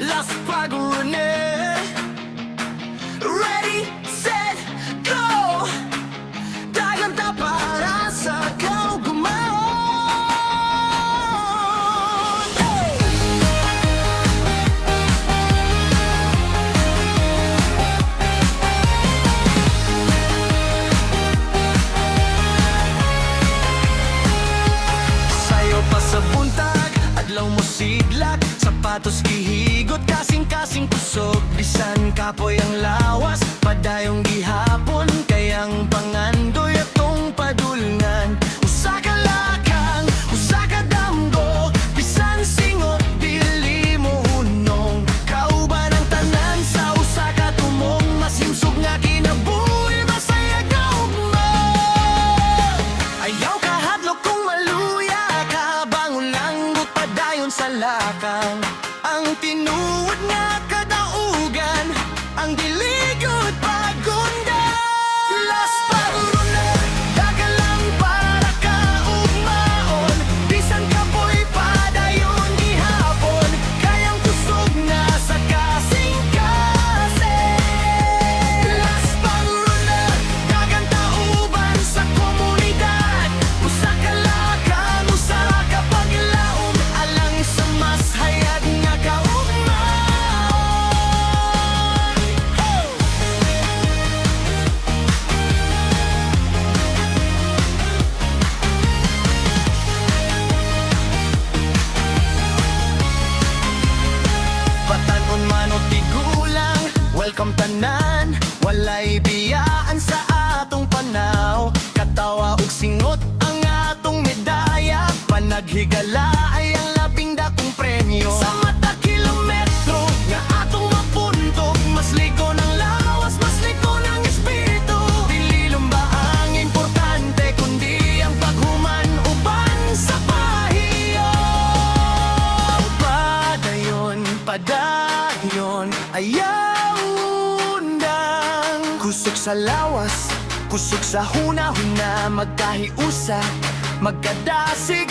Las Pagurune. Ready, set, go! Dagan ta para sa kaugumaon. Hey! Sayo pa sa buntag, adlaw mo siglak, sapatos gihigot, kasing-kasing kusog, bisan kapoy ang lawas, padayong gihapon, kayang pangandoy atong padulngan. Usa ka lakang, usa ka damgo, bisan singot dili mo hunong, kauban ang tanan sa usa ka tumong, masimsog nga kinabuhi, masaya ka ugma. Ayaw ka hadlok kung maluya ka, bangon langgot padayon sa lakang. Ang tinuod nga kadaugan, ang diligod pagunda. Las Pagurune, dagan lang para kaugmaon, bisan kapoy padayon gihapon, kayang kusog na sa kasing-kasing. Las Pagurune, dagan tauban sa komunidad, usa ka lakang, usa ka paglaom, alang sa mas hayag nga kaugmaon. Hey! Batanon man o tigulang, welcome tanan, walay biyaan sa atong panaw, katawa ug singot ang atong medaya, panaghigala ay ang labing dakong premyo. Sa mata kilometro nga atong mapuntog, mas ligo ng lawas, mas ligo ng espiritu. Dili lumba ang importante, kundi ang paghuman uban sa pahiyo. Padayon, padayon, ayaw undang, kusog sa lawas, kusog sa huna-huna, magkahiusa, magkadasig,